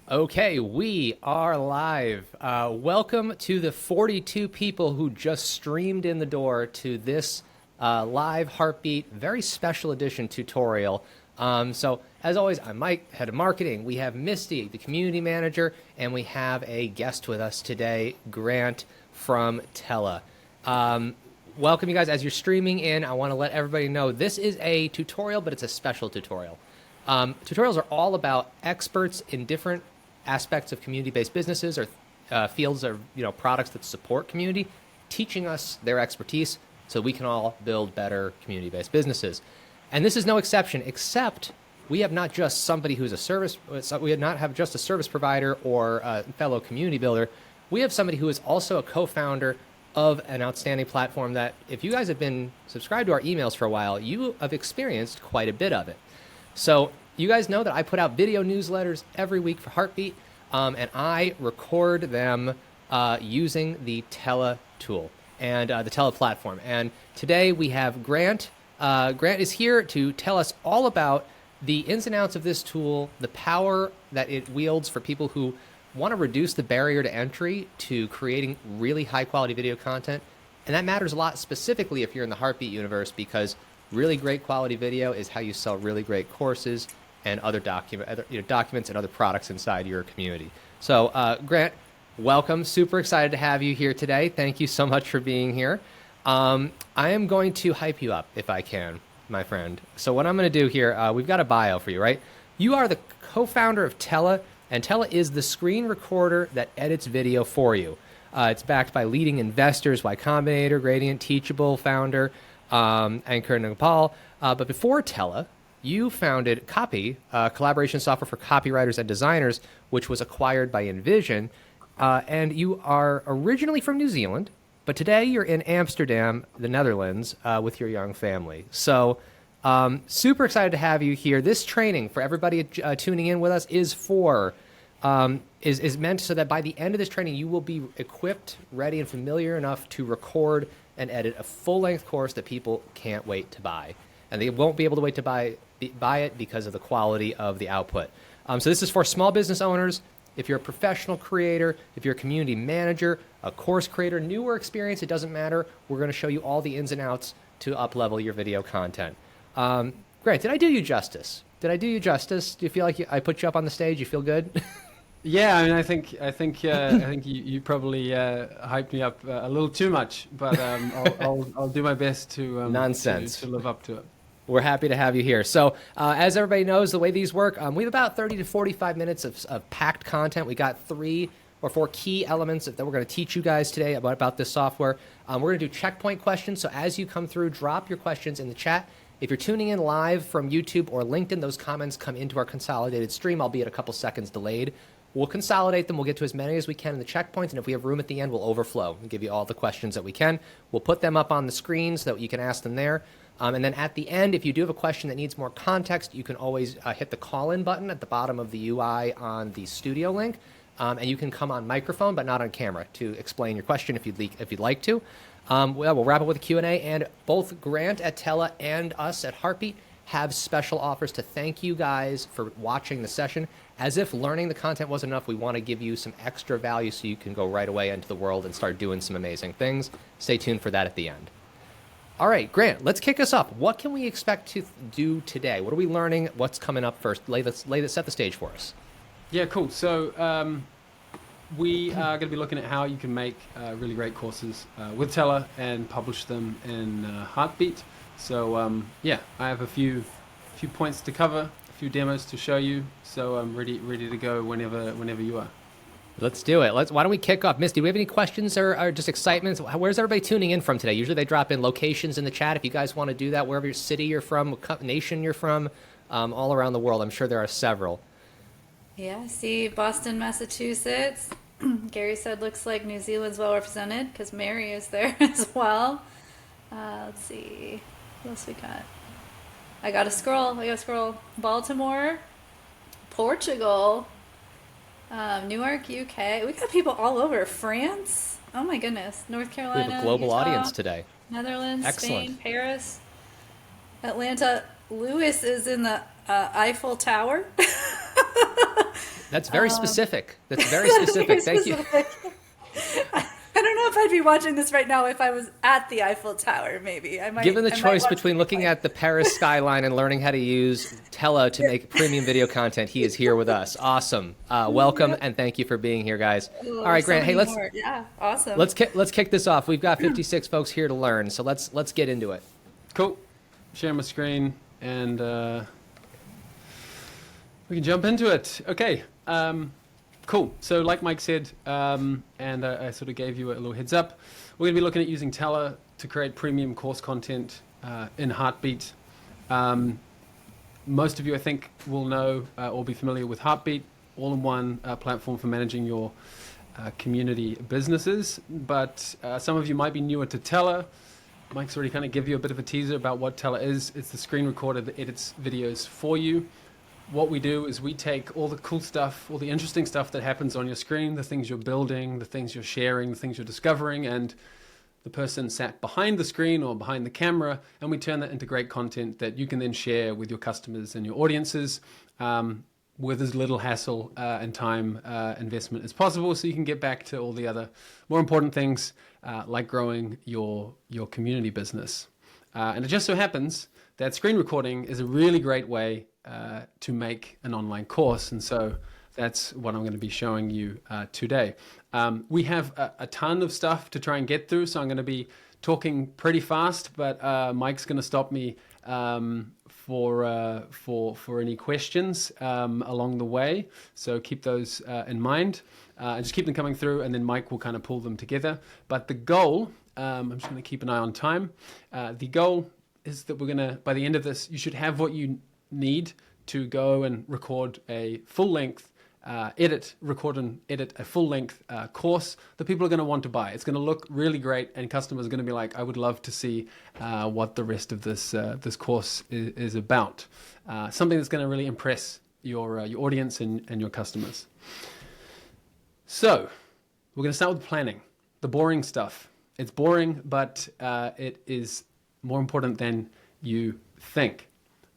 Okay, we are live. Welcome to the 42 people who just streamed in the door to this live Heartbeat, very special edition tutorial. So, as always, I'm Mike, head of marketing. We have Misty, the community manager, and we have a guest with us today, Grant from Tella. Welcome, you guys. As you're streaming in, I want to let everybody know this is a tutorial, but it's a special tutorial. Tutorials are all about experts in different aspects of community-based businesses or fields of products that support community, teaching us their expertise so we can all build better community-based businesses. And this is no exception, except we have not just somebody who's a service, we have not have just a service provider or a fellow community builder. We have somebody who is also a co-founder of an outstanding platform that, if you guys have been subscribed to our emails for a while, you have experienced quite a bit of it. So you guys know that I put out video newsletters every week for Heartbeat, and I record them using the Tella tool and the Tella platform. And today we have Grant. Grant is here to tell us all about the ins and outs of this tool, the power that it wields for people who want to reduce the barrier to entry to creating really high-quality video content. And that matters a lot, specifically if you're in the Heartbeat universe, because really great quality video is how you sell really great courses and other documents and other products inside your community. So, Grant, welcome. Super excited to have you here today. Thank you so much for being here. I am going to hype you up if I can, my friend. So what I'm going to do here, we've got a bio for you, right? You are the co-founder of Tella, and Tella is the screen recorder that edits video for you. It's backed by leading investors, Y Combinator, Gradient, Teachable founder, Ankur Nagpal. But before Tella, you founded Kopie, collaboration software for copywriters and designers, which was acquired by InVision. And you are originally from New Zealand, but today you're in Amsterdam, the Netherlands, with your young family. So super excited to have you here. This training for everybody tuning in with us is meant so that by the end of this training, you will be equipped, ready, and familiar enough to record and edit a full-length course that people can't wait to buy. And they won't be able to wait to buy it because of the quality of the output. So this is for small business owners. If you're a professional creator, if you're a community manager, a course creator, new or experienced, it doesn't matter. We're going to show you all the ins and outs to up-level your video content. Grant, did I do you justice? Did I do you justice? Do you feel like I put you up on the stage? You feel good? Yeah, I mean, I think you probably hyped me up a little too much, but I'll do my best to Nonsense. to live up to it. We're happy to have you here. So as everybody knows, the way these work, we have about 30 to 45 minutes of packed content. We got 3 or 4 key elements that we're going to teach you guys today about this software. We're going to do checkpoint questions. So as you come through, drop your questions in the chat. If you're tuning in live from YouTube or LinkedIn, those comments come into our consolidated stream, albeit a couple seconds delayed. We'll consolidate them. We'll get to as many as we can in the checkpoints, and if we have room at the end, we'll overflow and give you all the questions that we can. We'll put them up on the screen so that you can ask them there. And then at the end, if you do have a question that needs more context, you can always hit the call-in button at the bottom of the UI on the studio link, and you can come on microphone but not on camera to explain your question if you'd like to. We'll wrap up with a Q&A, and both Grant at Tella and us at Heartbeat have special offers to thank you guys for watching the session. As if learning the content wasn't enough, we want to give you some extra value so you can go right away into the world and start doing some amazing things. Stay tuned for that at the end. All right, Grant, let's kick us up. What can we expect to do today? What are we learning? What's coming up first? Set the stage for us. Yeah, cool. So we are going to be looking at how you can make really great courses with Tella and publish them in Heartbeat. So yeah, I have a few points to cover, a few demos to show you. So I'm ready to go whenever you are. Let's do it. Why don't we kick off? Misty, do we have any questions or just excitement? Where's everybody tuning in from today? Usually they drop in locations in the chat. If you guys want to do that, wherever your city you're from, what nation you're from, all around the world. I'm sure there are several. Yeah, I see Boston, Massachusetts. Gary said looks like New Zealand's well represented because Mary is there as well. Let's see. What else we got? I gotta scroll. Baltimore, Portugal, Newark, UK. We got people all over. France. Oh my goodness. North Carolina. We have a global Utah, audience today. Netherlands, Excellent. Spain, Paris, Atlanta. Lewis is in the Eiffel Tower. That's very specific. That's very specific. Thank you. I don't know if I'd be watching this right now if I was at the Eiffel Tower. Maybe I might. Given the I might choice watch between the looking at the Paris skyline and learning how to use Tella to make premium video content, he is here with us. Awesome. Welcome and thank you for being here, guys. Ooh, All right, Grant. Hey, let's Yeah, awesome. let's kick this off. We've got 56 folks here to learn, so let's get into it. Cool. Share my screen and we can jump into it. Okay. Cool. So like Mike said, and I sort of gave you a little heads up, we're going to be looking at using Tella to create premium course content in Heartbeat. Most of you, I think, will know or be familiar with Heartbeat, all-in-one platform for managing your community businesses. But some of you might be newer to Tella. Mike's already kind of give you a bit of a teaser about what Tella is. It's the screen recorder that edits videos for you. What we do is we take all the cool stuff, all the interesting stuff that happens on your screen, the things you're building, the things you're sharing, the things you're discovering, and the person sat behind the screen or behind the camera, and we turn that into great content that you can then share with your customers and your audiences with as little hassle and time investment as possible, so you can get back to all the other more important things like growing your community business. And it just so happens that screen recording is a really great way to make an online course, and so that's what I'm going to be showing you today. We have a ton of stuff to try and get through, so I'm going to be talking pretty fast, but Mike's going to stop me for any questions along the way, so keep those in mind and just keep them coming through, and then Mike will kind of pull them together. But the goal, I'm just going to keep an eye on time, the goal is that we're going to, by the end of this, you should have what you need to go and record a full-length record and edit a full-length course that people are going to want to buy. It's going to look really great, and customers are going to be like, I would love to see what the rest of this course is about. Something that's going to really impress your audience and your customers. So we're going to start with planning, the boring stuff. It's boring, but it is more important than you think.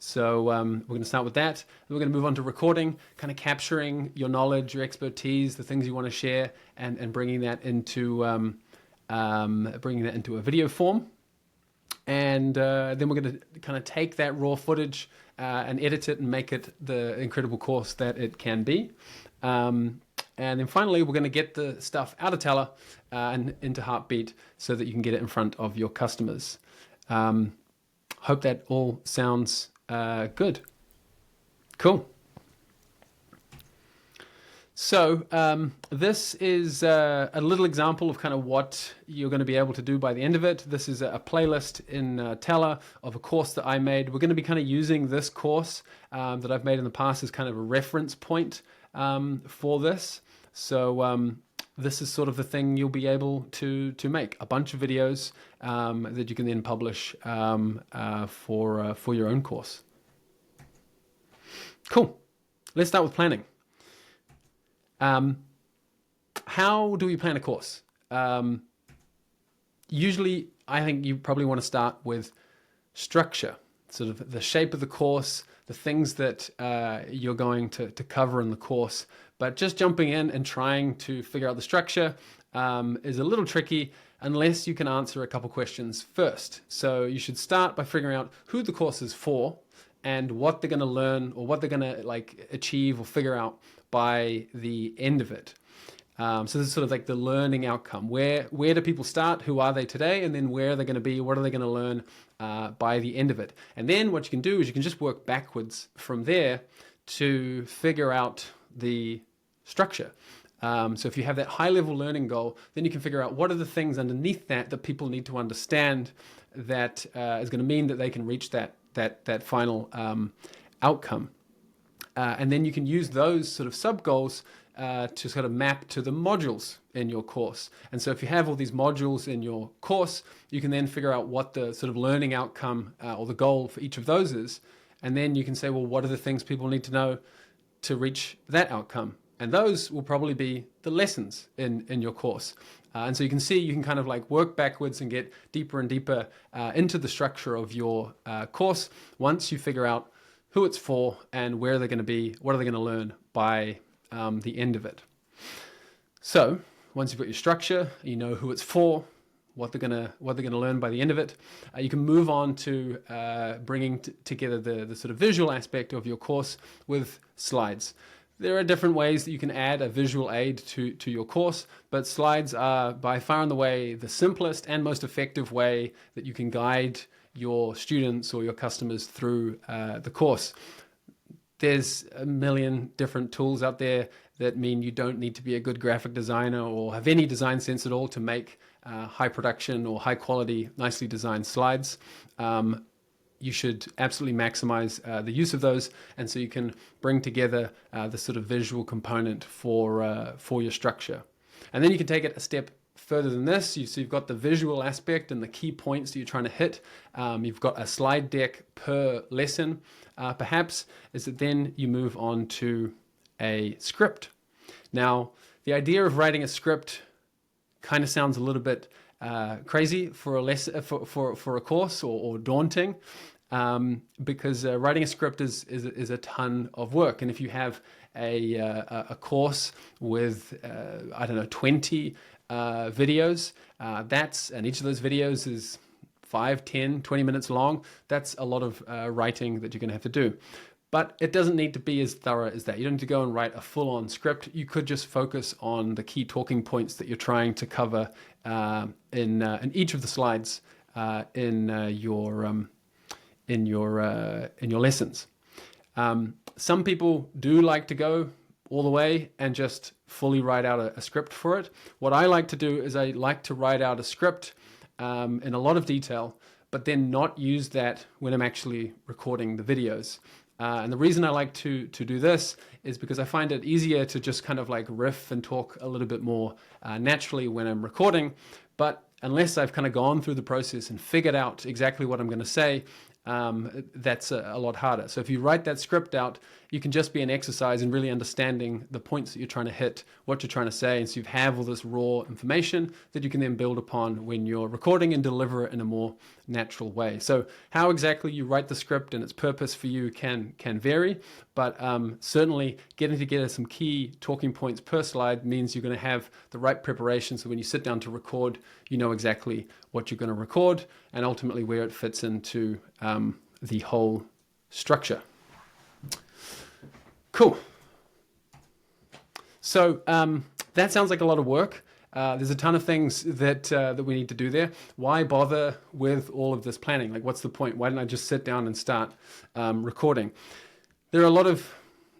So we're going to start with that. Then we're going to move on to recording, kind of capturing your knowledge, your expertise, the things you want to share, and bringing that into a video form. And then we're going to kind of take that raw footage and edit it and make it the incredible course that it can be. And then finally, we're going to get the stuff out of Tella and into Heartbeat so that you can get it in front of your customers. Hope that all sounds good. Cool. So this is a little example of kind of what you're going to be able to do by the end of it. This is a playlist in Tella of a course that I made. We're going to be kind of using this course that I've made in the past as kind of a reference point for this. So this is sort of the thing you'll be able to make, a bunch of videos that you can then publish for your own course. Cool. Let's start with planning. How do we plan a course? Usually, I think you probably want to start with structure, sort of the shape of the course, the things that you're going to cover in the course. But just jumping in and trying to figure out the structure is a little tricky unless you can answer a couple questions first. So you should start by figuring out who the course is for and what they're going to learn or what they're going to achieve or figure out by the end of it. So this is sort of like the learning outcome. Where do people start? Who are they today? And then where are they going to be? What are they going to learn by the end of it? And then what you can do is you can just work backwards from there to figure out the structure. So if you have that high-level learning goal, then you can figure out what are the things underneath that people need to understand that is going to mean that they can reach that final outcome. And then you can use those sort of sub-goals to sort of map to the modules in your course. And so if you have all these modules in your course, you can then figure out what the sort of learning outcome or the goal for each of those is. And then you can say, well, what are the things people need to know to reach that outcome? And those will probably be the lessons in your course. And so you can see, you can kind of like work backwards and get deeper and deeper into the structure of your course once you figure out who it's for and where they're going to be, what are they going to learn by the end of it. So once you've got your structure, you know who it's for, what they're gonna learn by the end of it, you can move on to bringing together the sort of visual aspect of your course with slides. There are different ways that you can add a visual aid to your course, but slides are by far and away the simplest and most effective way that you can guide your students or your customers through the course. There's a million different tools out there that mean you don't need to be a good graphic designer or have any design sense at all to make high production or high quality, nicely designed slides. You should absolutely maximize the use of those, and so you can bring together the sort of visual component for your structure. And then you can take it a step further than this. So you've got the visual aspect and the key points that you're trying to hit. You've got a slide deck per lesson. Perhaps is that then you move on to a script. Now, the idea of writing a script kind of sounds a little bit crazy for a course or daunting, because writing a script is a ton of work. And if you have a course with 20 videos, and each of those videos is 5, 10, 20 minutes long, that's a lot of writing that you're going to have to do. But it doesn't need to be as thorough as that. You don't need to go and write a full-on script. You could just focus on the key talking points that you're trying to cover in each of the slides in your lessons. Some people do like to go all the way and just fully write out a script for it. What I like to do is I like to write out a script in a lot of detail, but then not use that when I'm actually recording the videos. And the reason I like to do this is because I find it easier to just kind of like riff and talk a little bit more naturally when I'm recording. But unless I've kind of gone through the process and figured out exactly what I'm going to say, that's a lot harder. So if you write that script out, you can just be an exercise in really understanding the points that you're trying to hit, what you're trying to say. And so you have all this raw information that you can then build upon when you're recording and deliver it in a more natural way. So how exactly you write the script and its purpose for you can vary, but certainly getting together some key talking points per slide means you're going to have the right preparation. So when you sit down to record, you know exactly what you're going to record and ultimately where it fits into the whole structure. Cool. So that sounds like a lot of work. There's a ton of things that we need to do there. Why bother with all of this planning? Like, what's the point? Why don't I just sit down and start recording? There are a lot of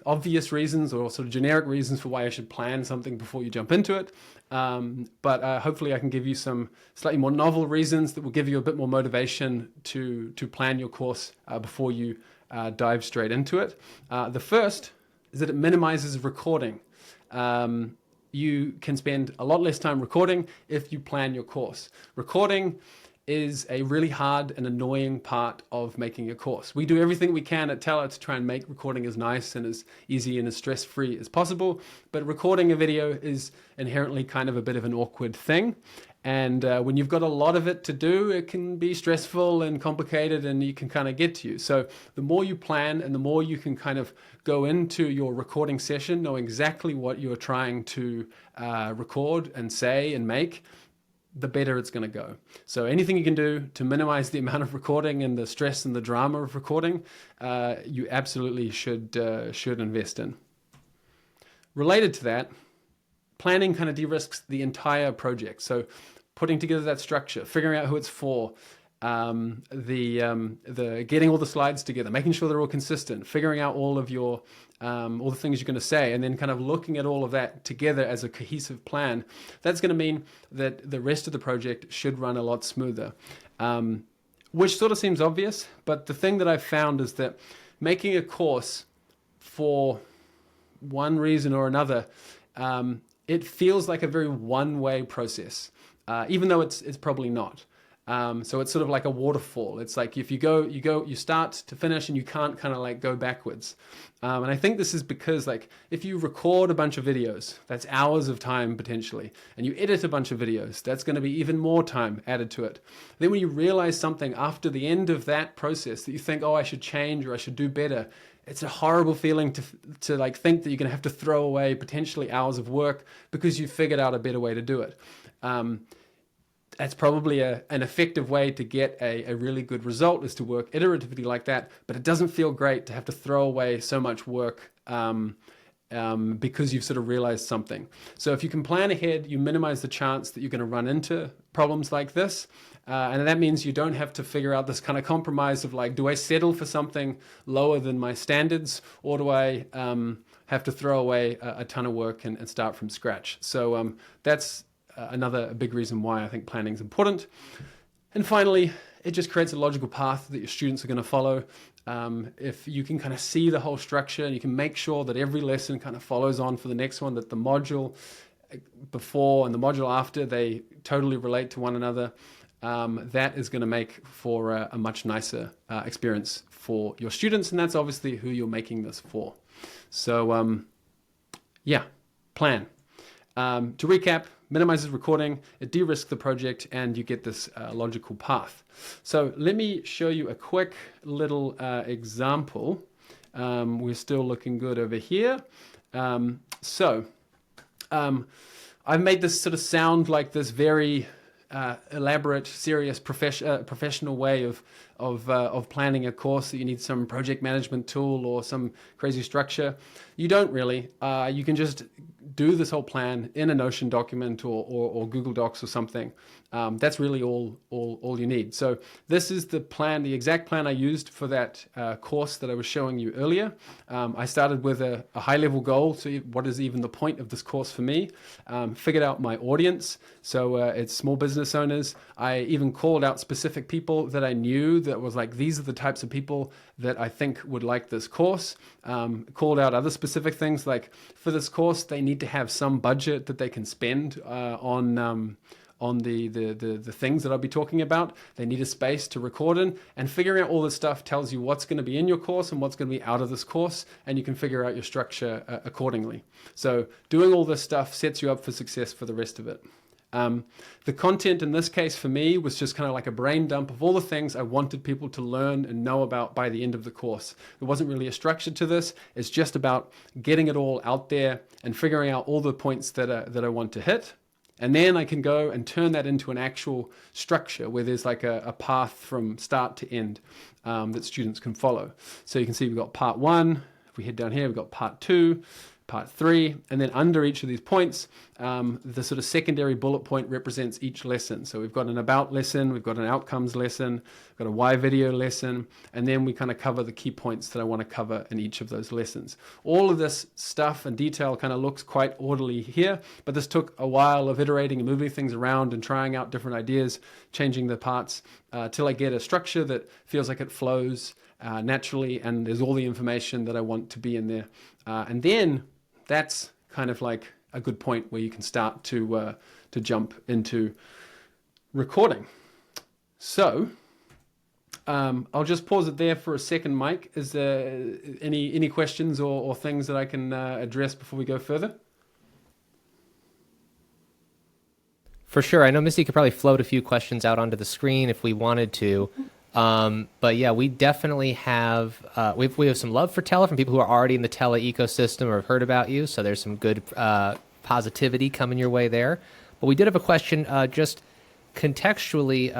obvious reasons or sort of generic reasons for why I should plan something before you jump into it. But hopefully I can give you some slightly more novel reasons that will give you a bit more motivation to plan your course before you dive straight into it. The first is that it minimizes recording. You can spend a lot less time recording if you plan your course. Recording is a really hard and annoying part of making a course. We do everything we can at Tella to try and make recording as nice and as easy and as stress-free as possible, but recording a video is inherently kind of a bit of an awkward thing. And when you've got a lot of it to do, it can be stressful and complicated and you can kind of get to you. So the more you plan and the more you can kind of go into your recording session knowing exactly what you're trying to record and say and make, the better it's going to go. So anything you can do to minimize the amount of recording and the stress and the drama of recording, you absolutely should invest in. Related to that, planning kind of de-risks the entire project. So putting together that structure, figuring out who it's for, the getting all the slides together, making sure they're all consistent, figuring out all of your all the things you're going to say, and then kind of looking at all of that together as a cohesive plan. That's going to mean that the rest of the project should run a lot smoother, which sort of seems obvious. But the thing that I've found is that making a course for one reason or another, it feels like a very one-way process, even though it's probably not. So it's sort of like a waterfall. It's like if you start to finish and you can't kind of like go backwards. And I think this is because like if you record a bunch of videos, that's hours of time potentially, and you edit a bunch of videos, that's going to be even more time added to it. Then when you realize something after the end of that process that you think, oh, I should change or I should do better, it's a horrible feeling to like think that you're going to have to throw away potentially hours of work because you figured out a better way to do it. That's probably an effective way to get a really good result, is to work iteratively like that, but it doesn't feel great to have to throw away so much work because you've sort of realized something. So if you can plan ahead, you minimize the chance that you're going to run into problems like this. And that means you don't have to figure out this kind of compromise of like, do I settle for something lower than my standards, or do I have to throw away a ton of work and start from scratch? So that's another big reason why I think planning is important. And finally, it just creates a logical path that your students are going to follow. If you can kind of see the whole structure and you can make sure that every lesson kind of follows on for the next one, that the module before and the module after, they totally relate to one another, that is going to make for a much nicer experience for your students. And that's obviously who you're making this for. So yeah, plan. To recap, minimizes recording, it de-risks the project, and you get this logical path. So let me show you a quick little example. We're still looking good over here. I've made this sort of sound like this very elaborate, serious, professional way of planning a course, that you need some project management tool or some crazy structure. You don't really. You can just do this whole plan in a Notion document or Google Docs or something. That's really all you need. So this is the plan, the exact plan I used for that course that I was showing you earlier. I started with a high-level goal. So what is even the point of this course for me? Figured out my audience. So it's small business owners. I even called out specific people that I knew that was like, these are the types of people that I think would like this course. Called out other specific things, like for this course, they need to have some budget that they can spend on the things that I'll be talking about. They need a space to record in, and figuring out all this stuff tells you what's going to be in your course and what's going to be out of this course, and you can figure out your structure accordingly. So doing all this stuff sets you up for success for the rest of it. The content in this case for me was just kind of like a brain dump of all the things I wanted people to learn and know about by the end of the course. There wasn't really a structure to this. It's just about getting it all out there and figuring out all the points that I want to hit. And then I can go and turn that into an actual structure where there's like a path from start to end that students can follow. So you can see we've got part 1. If we head down here, we've got part 2, part 3, and then under each of these points, the sort of secondary bullet point represents each lesson. So we've got an about lesson, we've got an outcomes lesson, we've got a why video lesson, and then we kind of cover the key points that I want to cover in each of those lessons. All of this stuff and detail kind of looks quite orderly here, but this took a while of iterating and moving things around and trying out different ideas, changing the parts, till I get a structure that feels like it flows naturally, and there's all the information that I want to be in there. And then that's kind of like a good point where you can start to jump into recording. So I'll just pause it there for a second, Mike. Is there any questions or things that I can address before we go further? For sure. I know Missy could probably float a few questions out onto the screen if we wanted to. But yeah, we definitely have we have some love for Tella from people who are already in the Tella ecosystem or have heard about you. So there's some good positivity coming your way there. But we did have a question just contextually,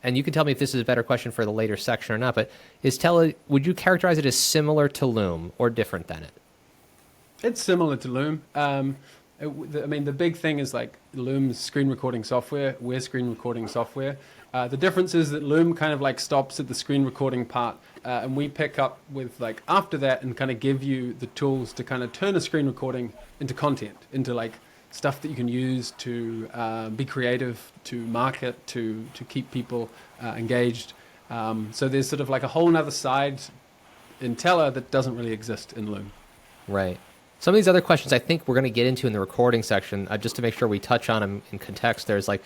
and you can tell me if this is a better question for the later section or not. But is Tella? Would you characterize it as similar to Loom or different than it? It's similar to Loom. I mean, the big thing is like Loom's screen recording software. We're screen recording software. The difference is that Loom kind of like stops at the screen recording part, and we pick up with like after that and kind of give you the tools to kind of turn a screen recording into content, into like stuff that you can use to be creative, to market, to keep people engaged. So there's sort of like a whole nother side in Tella that doesn't really exist in Loom. Right. Some of these other questions I think we're going to get into in the recording section, just to make sure we touch on them in context. There's like,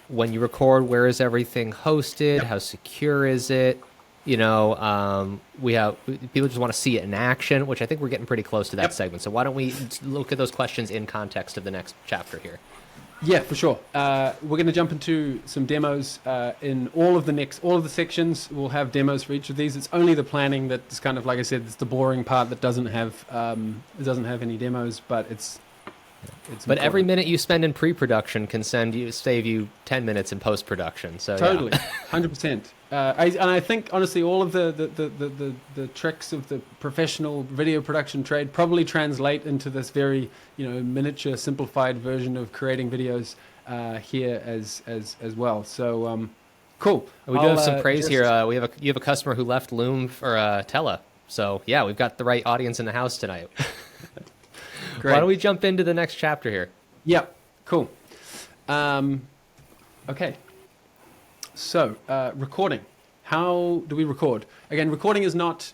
when you record, where is everything hosted? Yep. How secure is it? We have people just want to see it in action, which I think we're getting pretty close to that segment. So why don't we look at those questions in context of the next chapter here? Yeah, for sure. We're going to jump into some demos in all of the sections. We'll have demos for each of these. It's only the planning that's kind of, like I said, it's the boring part that doesn't have any demos, but it's But every important. minute you spend in pre-production can save you 10 minutes in post-production. So Totally, yeah. 100%. I think honestly, all of the tricks of the professional video production trade probably translate into this very miniature, simplified version of creating videos here as well. So cool. We do have some praise here. You have a customer who left Loom for Tella. So yeah, we've got the right audience in the house tonight. Great. Why don't we jump into the next chapter here? Yep. Cool. Okay. So, recording. How do we record? Again, recording is not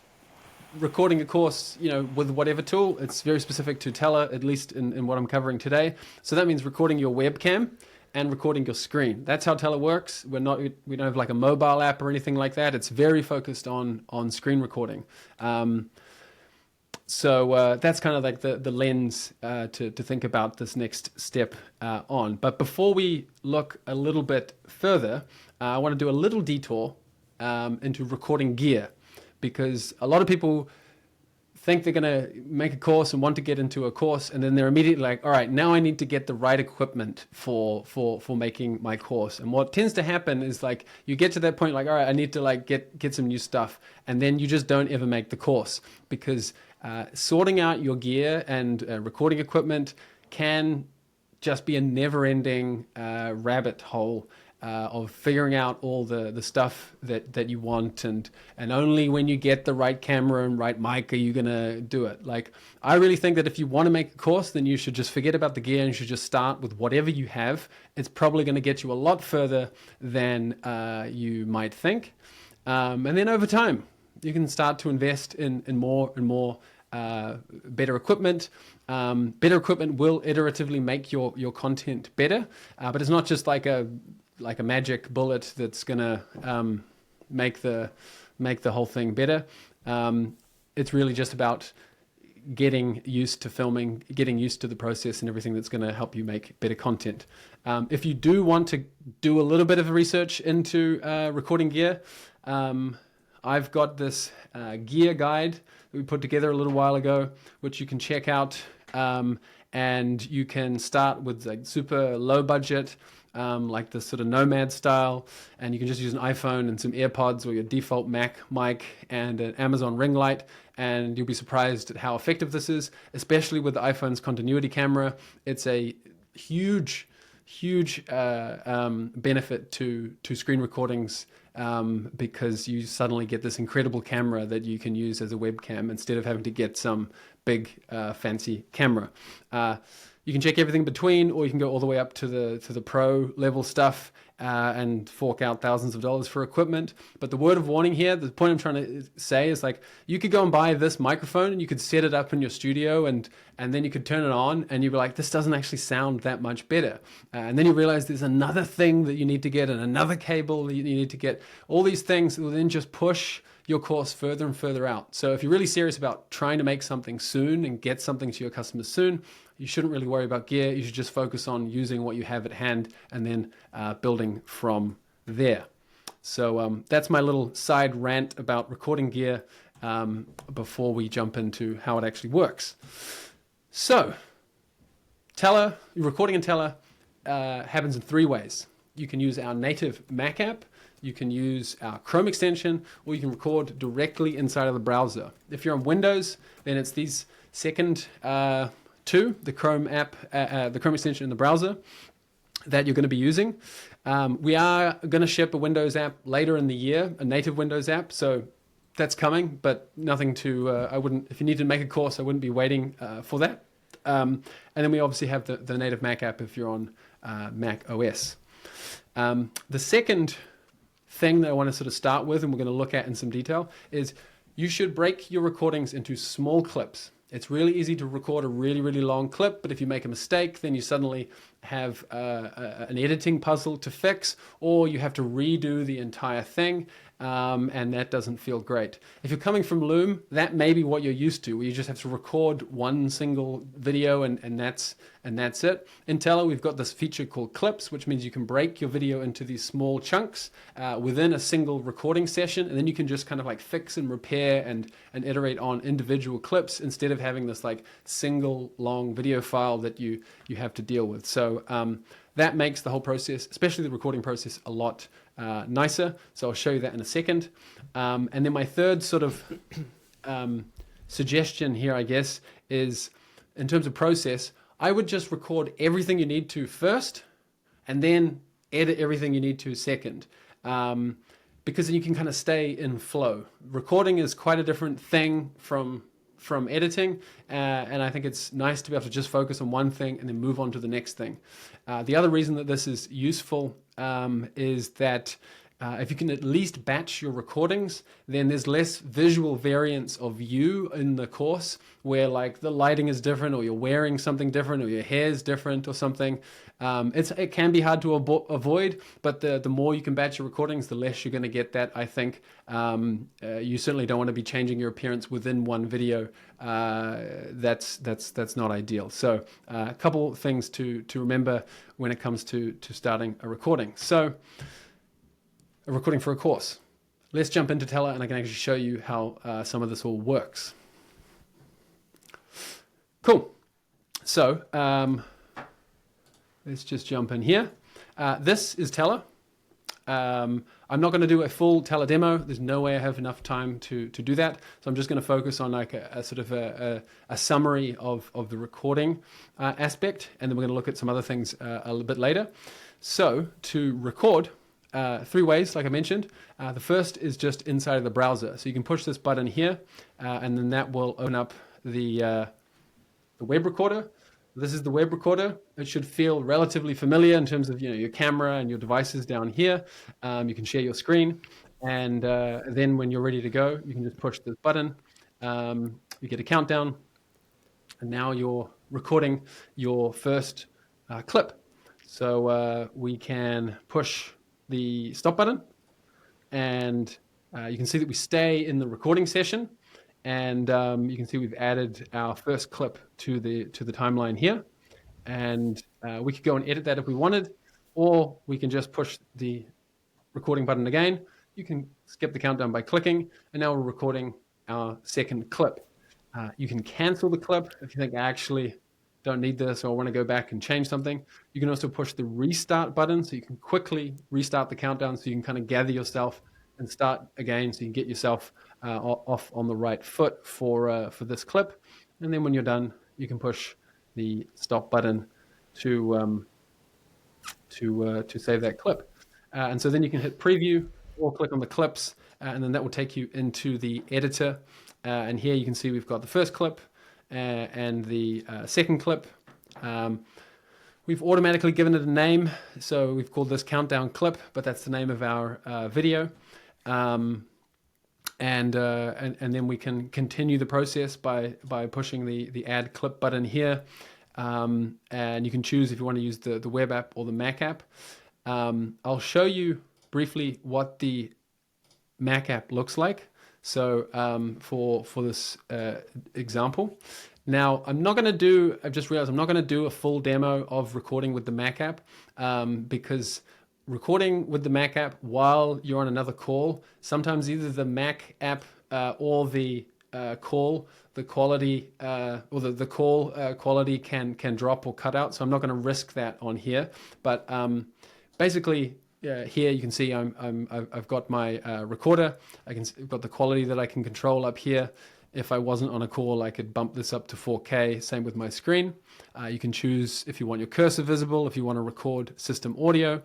recording a course, with whatever tool. It's very specific to Tella, at least in what I'm covering today. So that means recording your webcam and recording your screen. That's how Tella works. We don't have like a mobile app or anything like that. It's very focused on screen recording. So that's kind of like the lens to think about this next step on. But before we look a little bit further, I want to do a little detour into recording gear, because a lot of people think they're going to make a course and want to get into a course, and then they're immediately like, all right, now I need to get the right equipment for making my course. And what tends to happen is like you get to that point like, all right, I need to like get some new stuff, and then you just don't ever make the course, because sorting out your gear and recording equipment can just be a never-ending rabbit hole of figuring out all the stuff that you want, and only when you get the right camera and right mic are you gonna do it. Like, I really think that if you want to make a course, then you should just forget about the gear and you should just start with whatever you have. It's probably going to get you a lot further than you might think, and then over time you can start to invest in more and more better equipment. Better equipment will iteratively make your content better, but it's not just like a magic bullet that's gonna make the whole thing better. It's really just about getting used to filming, getting used to the process and everything that's going to help you make better content. If you do want to do a little bit of research into recording gear, I've got this gear guide that we put together a little while ago, which you can check out, and you can start with like super low budget, like the sort of Nomad style, and you can just use an iPhone and some AirPods or your default Mac mic and an Amazon ring light, and you'll be surprised at how effective this is, especially with the iPhone's continuity camera. It's a huge benefit to screen recordings, because you suddenly get this incredible camera that you can use as a webcam instead of having to get some big fancy camera. You can check everything between, or you can go all the way up to the pro level stuff and fork out thousands of dollars for equipment. But the word of warning here, the point I'm trying to say is like, you could go and buy this microphone and you could set it up in your studio, and then you could turn it on and you'd be like, this doesn't actually sound that much better. And then you realize there's another thing that you need to get and another cable that you need to get. All these things will then just push your course further and further out. So if you're really serious about trying to make something soon and get something to your customers soon, you shouldn't really worry about gear. You should just focus on using what you have at hand and then building from there. So that's my little side rant about recording gear before we jump into how it actually works. So Tella, recording in Tella happens in three ways. You can use our native Mac app, you can use our Chrome extension, or you can record directly inside of the browser. If you're on Windows, then it's these second two, the Chrome app, the Chrome extension in the browser, that you're going to be using. We are going to ship a Windows app later in the year, a native Windows app, so that's coming, but nothing to, if you need to make a course, I wouldn't be waiting for that. And then we obviously have the native Mac app if you're on Mac OS. The second thing that I want to sort of start with, and we're going to look at in some detail, is you should break your recordings into small clips. It's really easy to record a really, really long clip, but if you make a mistake, then you suddenly have an editing puzzle to fix, or you have to redo the entire thing, and that doesn't feel great. If you're coming from Loom, that may be what you're used to, where you just have to record one single video and that's it. In Tella, we've got this feature called clips, which means you can break your video into these small chunks within a single recording session, and then you can just kind of like fix and repair and iterate on individual clips instead of having this like single long video file that you have to deal with. So that makes the whole process, especially the recording process, a lot nicer. So I'll show you that in a second. And then my third sort of suggestion here, I guess, is in terms of process, I would just record everything you need to first and then edit everything you need to second. Because then you can kind of stay in flow. Recording is quite a different thing from editing, and I think it's nice to be able to just focus on one thing and then move on to the next thing. The other reason that this is useful is that if you can at least batch your recordings, then there's less visual variance of you in the course, where like the lighting is different, or you're wearing something different, or your hair is different or something. It can be hard to avoid, but the more you can batch your recordings, the less you're going to get that, I think. You certainly don't want to be changing your appearance within one video. That's not ideal. So a couple things to remember when it comes to starting a recording. So a recording for a course. Let's jump into Tella, and I can actually show you how some of this all works. Cool. So let's just jump in here. This is Tella. I'm not going to do a full Tella demo. There's no way I have enough time to do that. So I'm just going to focus on like a sort of a summary of the recording aspect, and then we're going to look at some other things a little bit later. So to record, three ways, like I mentioned. The first is just inside of the browser. So you can push this button here, and then that will open up the web recorder. This is the web recorder. It should feel relatively familiar in terms of your camera and your devices down here. You can share your screen, and then when you're ready to go, you can just push this button. You get a countdown, and now you're recording your first clip. So we can push the stop button, and you can see that we stay in the recording session, and you can see we've added our first clip to the timeline here, and we could go and edit that if we wanted, or we can just push the recording button again. You can skip the countdown by clicking, and now we're recording our second clip. You can cancel the clip if you think I actually don't need this, or want to go back and change something. You can also push the restart button, so you can quickly restart the countdown, so you can kind of gather yourself and start again, so you can get yourself off on the right foot for this clip. And then when you're done, you can push the stop button to save that clip. And so then you can hit preview or click on the clips, and then that will take you into the editor. And here you can see we've got the first clip and the second clip. We've automatically given it a name, so we've called this countdown clip, but that's the name of our video. And then we can continue the process by pushing the add clip button here. And you can choose if you want to use the web app or the Mac app. I'll show you briefly what the Mac app looks like. So for this example, now I've just realized I'm not going to do a full demo of recording with the Mac app because recording with the Mac app while you're on another call, sometimes either the Mac app or the call, the quality or the call quality can drop or cut out. So I'm not going to risk that on here. But basically, here you can see I've got my recorder. I've got the quality that I can control up here. If I wasn't on a call, I could bump this up to 4K. Same with my screen. You can choose if you want your cursor visible, if you want to record system audio.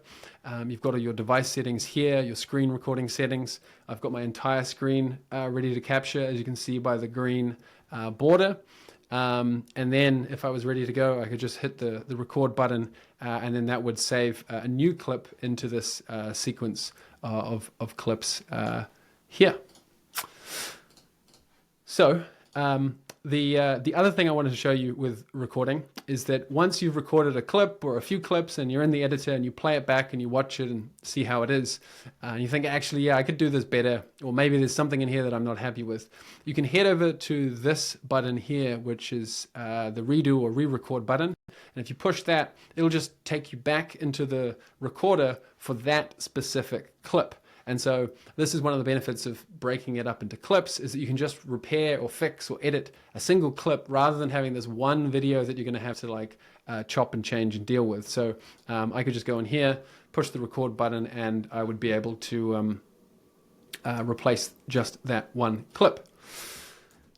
You've got all your device settings here, your screen recording settings. I've got my entire screen ready to capture, as you can see by the green border. And then if I was ready to go, I could just hit the record button, and then that would save a new clip into this sequence of clips here. So the other thing I wanted to show you with recording is that once you've recorded a clip or a few clips and you're in the editor and you play it back and you watch it and see how it is, and you think, actually, yeah, I could do this better, or maybe there's something in here that I'm not happy with, you can head over to this button here, which is the redo or re-record button. And if you push that, it'll just take you back into the recorder for that specific clip. And so this is one of the benefits of breaking it up into clips, is that you can just repair or fix or edit a single clip rather than having this one video that you're going to have to like chop and change and deal with. So I could just go in here, push the record button, and I would be able to replace just that one clip.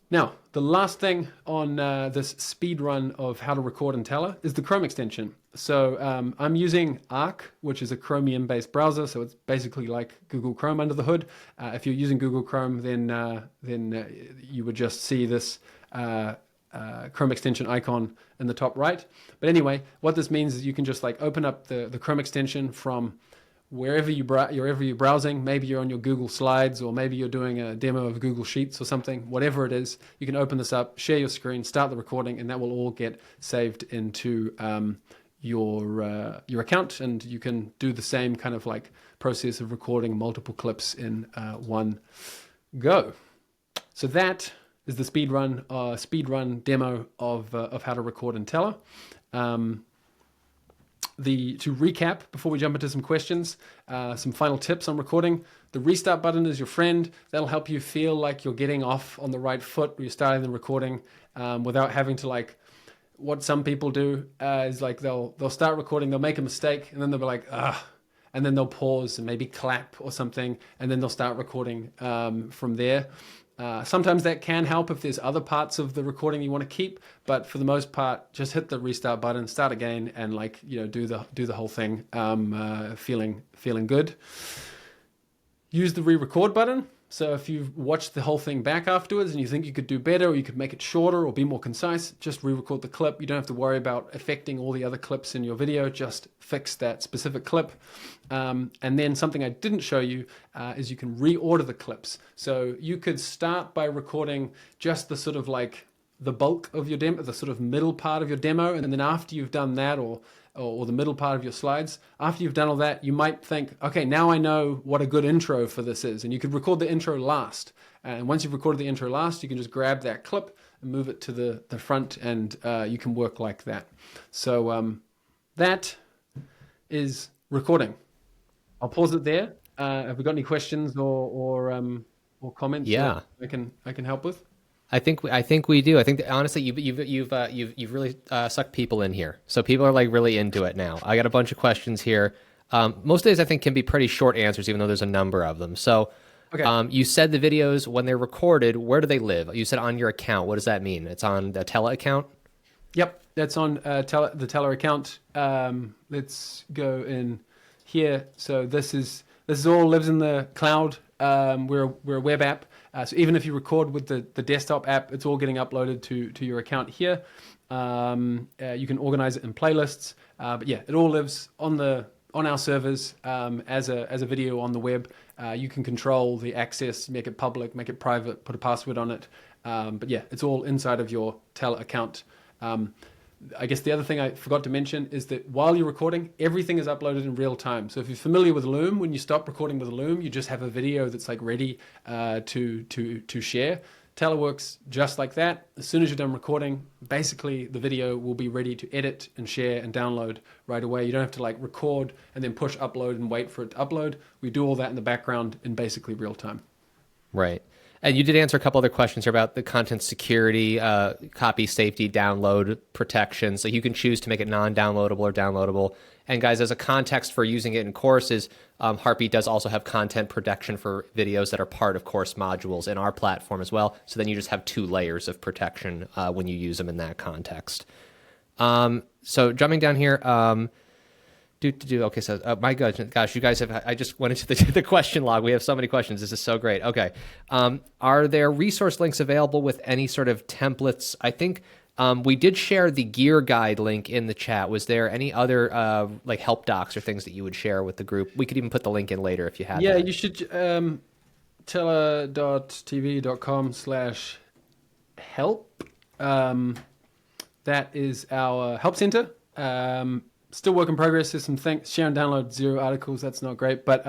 Now, the last thing on this speed run of how to record in Tella is the Chrome extension. So I'm using Arc, which is a Chromium-based browser, so it's basically like Google Chrome under the hood. If you're using Google Chrome, then you would just see this Chrome extension icon in the top right. But anyway, what this means is you can just like open up the Chrome extension from wherever you're browsing. Maybe you're on your Google Slides, or maybe you're doing a demo of Google Sheets or something. Whatever it is, you can open this up, share your screen, start the recording, and that will all get saved into your account, and you can do the same kind of like process of recording multiple clips in one go. So that is the speed run demo of how to record in Tella. To recap, before we jump into some questions, some final tips on recording. The restart button is your friend. That'll help you feel like you're getting off on the right foot when you're starting the recording, without having to like, what some people do is like they'll start recording, they'll make a mistake, and then they'll be like, and then they'll pause and maybe clap or something, and then they'll start recording from there. Sometimes that can help if there's other parts of the recording you want to keep, but for the most part, just hit the restart button, start again, and like, you know, do the whole thing, feeling good. Use the re-record button. So if you've watched the whole thing back afterwards and you think you could do better, or you could make it shorter or be more concise, just re-record the clip. You don't have to worry about affecting all the other clips in your video. Just fix that specific clip. And then something I didn't show you is you can reorder the clips. So you could start by recording just the sort of like the bulk of your demo, the sort of middle part of your demo, and then after you've done that, or the middle part of your slides, after you've done all that, you might think, okay, now I know what a good intro for this is. And you could record the intro last. And once you've recorded the intro last, you can just grab that clip and move it to the front, and you can work like that. So that is recording. I'll pause it there. Have we got any questions or comments? Yeah, that I can help with? I think we do. I think that, honestly, you've really sucked people in here. So people are like really into it now. I got a bunch of questions here. Most days I think can be pretty short answers, even though there's a number of them. So, okay. You said the videos, when they're recorded, where do they live? You said on your account. What does that mean? It's on the Tella account? Yep, that's on the Tella account. Let's go in here. So this all lives in the cloud. We're a web app. So even if you record with the desktop app, it's all getting uploaded to your account here. You can organize it in playlists. But yeah, it all lives on our servers as a video on the web. You can control the access, make it public, make it private, put a password on it. But yeah, it's all inside of your Tella account. I guess the other thing I forgot to mention is that while you're recording, everything is uploaded in real time. So if you're familiar with Loom, when you stop recording with Loom, you just have a video that's like ready to share. Tella works just like that. As soon as you're done recording, basically the video will be ready to edit and share and download right away. You don't have to like record and then push upload and wait for it to upload. We do all that in the background in basically real time. Right. And you did answer a couple other questions here about the content security, copy safety, download protection. So you can choose to make it non-downloadable or downloadable. And guys, as a context for using it in courses, Heartbeat does also have content protection for videos that are part of course modules in our platform as well. So then you just have 2 layers of protection when you use them in that context. So jumping down here, okay, so my gosh, you guys I just went into the question log. We have so many questions. This is so great. Okay. Are there resource links available with any sort of templates? I think we did share the gear guide link in the chat. Was there any other like help docs or things that you would share with the group? We could even put the link in later if you have that. You should tella.tv.com/help. That is our help center. Still work in progress. There's some things, share and download 0 articles. That's not great, but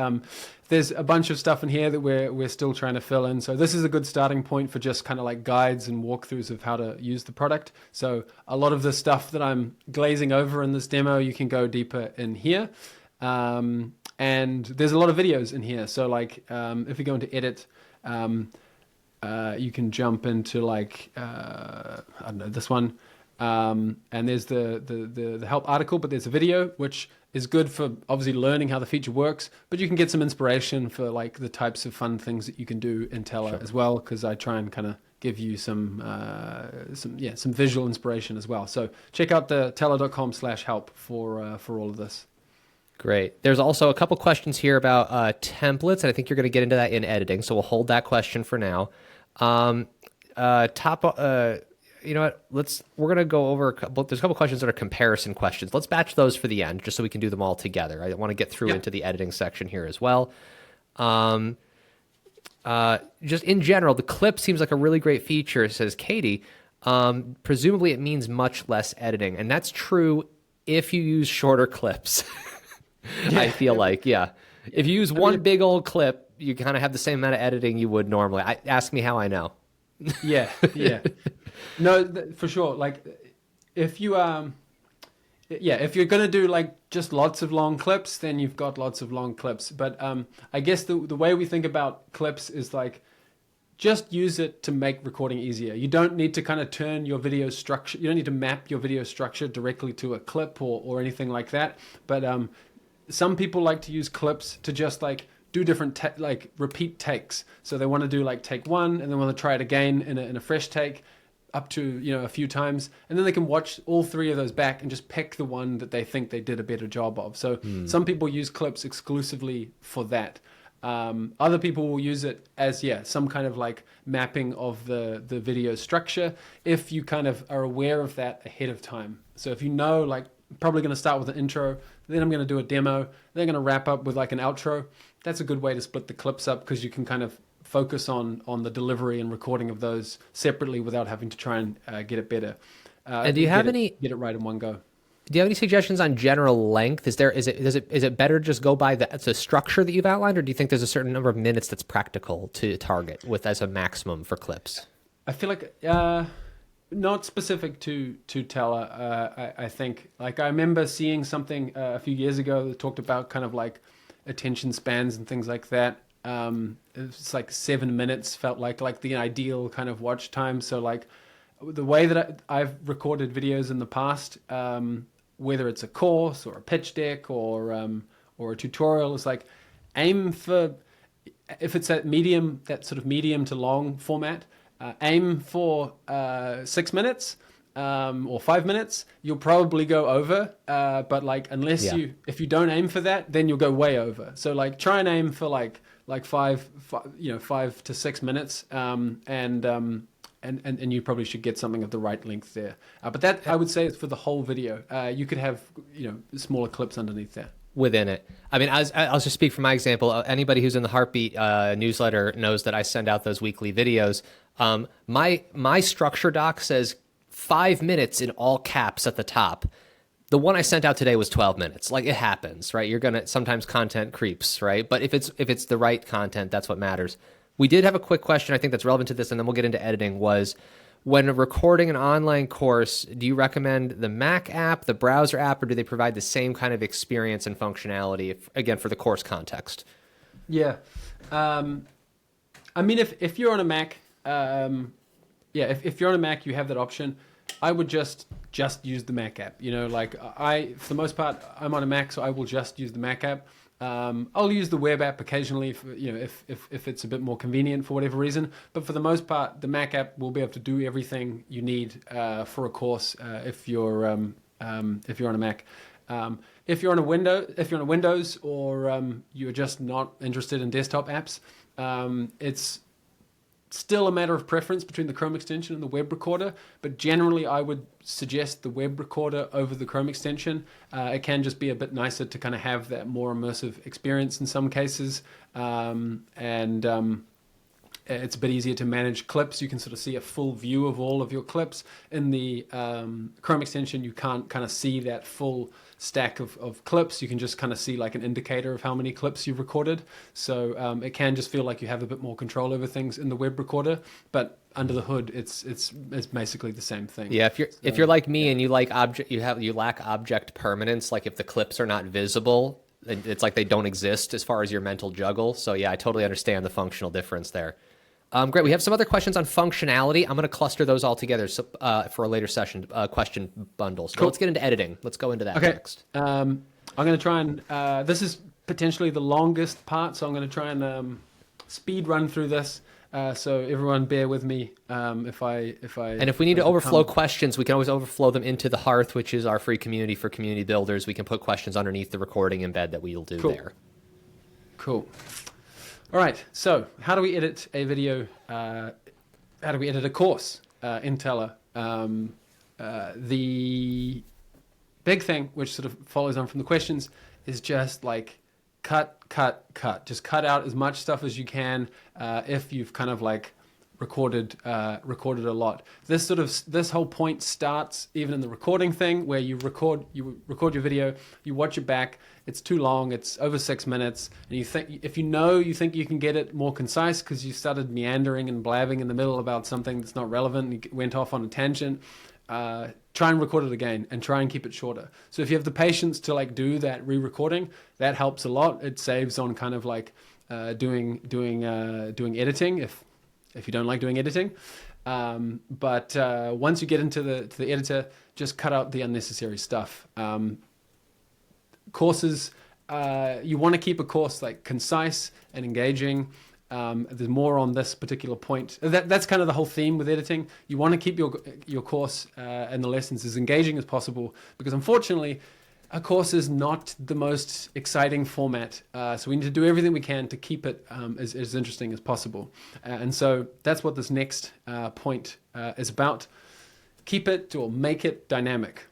there's a bunch of stuff in here that we're still trying to fill in. So this is a good starting point for just kind of like guides and walkthroughs of how to use the product. So a lot of the stuff that I'm glazing over in this demo, you can go deeper in here. And there's a lot of videos in here. So like if you go into edit, you can jump into like, I don't know, this one. And there's the help article, but there's a video, which is good for obviously learning how the feature works, but you can get some inspiration for like the types of fun things that you can do in Tella as well. Cause I try and kind of give you some visual inspiration as well. So check out the tella.com/help for all of this. Great. There's also a couple questions here about templates, and I think you're going to get into that in editing. So we'll hold that question for now. You know what? We're going to go over there's a couple questions that are comparison questions. Let's batch those for the end, just so we can do them all together. I want to get through into the editing section here as well. Just in general, the clip seems like a really great feature, says Katie. Presumably it means much less editing, and that's true if you use shorter clips. I feel like, if you use one big old clip, you kind of have the same amount of editing you would normally. Ask me how I know. Yeah. No, for sure. Like if you if you're going to do like just lots of long clips, then you've got lots of long clips. But I guess the way we think about clips is like just use it to make recording easier. You don't need to kind of turn your video structure. You don't need to map your video structure directly to a clip or anything like that. But some people like to use clips to just like do different like repeat takes. So they want to do like take one and then want to try it again in a fresh take up to a few times, and then they can watch all 3 of those back and just pick the one that they think they did a better job of. So some people use clips exclusively for that. Other people will use it as some kind of like mapping of the video structure if you kind of are aware of that ahead of time. So if you know, like, probably going to start with an intro, then I'm going to do a demo, then I'm going to wrap up with like an outro. That's a good way to split the clips up, because you can kind of focus on the delivery and recording of those separately without having to try and get it better. And do you have get it right in one go? Do you have any suggestions on general length? Is it better to just go by the structure that you've outlined, or do you think there's a certain number of minutes that's practical to target with as a maximum for clips? I feel like not specific to Tella. I think, like, I remember seeing something a few years ago that talked about kind of like attention spans and things like that. It's like 7 minutes felt like the ideal kind of watch time. So like the way that I've recorded videos in the past, whether it's a course or a pitch deck or a tutorial, is like aim for, if it's that sort of medium to long format, aim for 6 minutes or 5 minutes. You'll probably go over, but like if you don't aim for that, then you'll go way over. So like try and aim for like 5 to 6 minutes, and you probably should get something of the right length there. But that, I would say, is for the whole video. You could have smaller clips underneath there. Within it. I mean, I'll just speak from my example. Anybody who's in the Heartbeat newsletter knows that I send out those weekly videos. My structure doc says 5 minutes in all caps at the top. The one I sent out today was 12 minutes. Like, it happens, right? Sometimes content creeps, right? But if it's the right content, that's what matters. We did have a quick question, I think, that's relevant to this, and then we'll get into editing, was when recording an online course, do you recommend the Mac app, the browser app, or do they provide the same kind of experience and functionality, again, for the course context? Yeah. I mean, if you're on a Mac, if you're on a Mac, you have that option. I would just use the Mac app. For the most part, I'm on a Mac, so I will just use the Mac app. I'll use the web app occasionally if it's a bit more convenient for whatever reason. But for the most part, the Mac app will be able to do everything you need for a course if you're on a Mac. If you're on a Windows, or you're just not interested in desktop apps, it's still a matter of preference between the Chrome extension and the web recorder, but generally I would suggest the web recorder over the Chrome extension. It can just be a bit nicer to kind of have that more immersive experience in some cases, and it's a bit easier to manage clips. You can sort of see a full view of all of your clips. In the Chrome extension, you can't kind of see that full stack of clips. You can just kind of see like an indicator of how many clips you've recorded. So it can just feel like you have a bit more control over things in the web recorder, but under the hood, it's basically the same thing. Yeah, if you're like me and you like you lack object permanence, like if the clips are not visible, it's like they don't exist as far as your mental juggle. So yeah, I totally understand the functional difference there. Great. We have some other questions on functionality. I'm going to cluster those all together for a later session question bundle. So let's get into editing. Let's go into that next. I'm going to try and this is potentially the longest part, so I'm going to try and speed run through this. So everyone bear with me if I and if we need to overflow questions, we can always overflow them into the Hearth, which is our free community for community builders. We can put questions underneath the recording embed that we'll do there. Cool. All right. So how do we edit a video? How do we edit a course in Tella? The big thing, which sort of follows on from the questions, is just like cut. Just cut out as much stuff as you can if you've kind of like recorded a lot. This whole point starts even in the recording thing, where you record your video, you watch it back, it's too long, it's over 6 minutes, and you think you can get it more concise because you started meandering and blabbing in the middle about something that's not relevant and you went off on a tangent. Try and record it again and try and keep it shorter. So if you have the patience to like do that re-recording, that helps a lot. It saves on kind of like doing editing if you don't like doing editing. But once you get into the editor, just cut out the unnecessary stuff. Courses, you want to keep a course like concise and engaging. There's more on this particular point. That's kind of the whole theme with editing. You want to keep your course and the lessons as engaging as possible, because unfortunately, a course is not the most exciting format. So we need to do everything we can to keep it as interesting as possible. And so that's what this next point is about. Keep it or make it dynamic.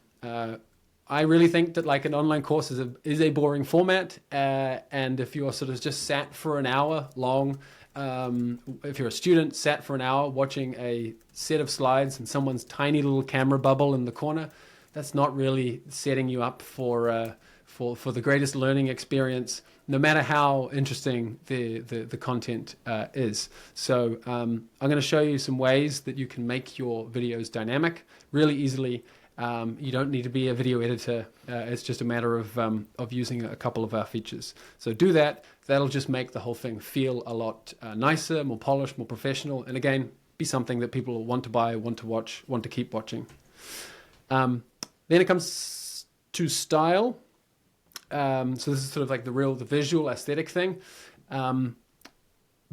I really think that like an online course is a boring format, and if you're sort of just sat for an hour long, if you're a student sat for an hour watching a set of slides and someone's tiny little camera bubble in the corner, that's not really setting you up for the greatest learning experience, no matter how interesting the content is. So I'm going to show you some ways that you can make your videos dynamic really easily. You don't need to be a video editor. It's just a matter of using a couple of our features. So do that. That'll just make the whole thing feel a lot nicer, more polished, more professional, and again, be something that people want to buy, want to watch, want to keep watching. Then it comes to style. So this is sort of like the visual aesthetic thing.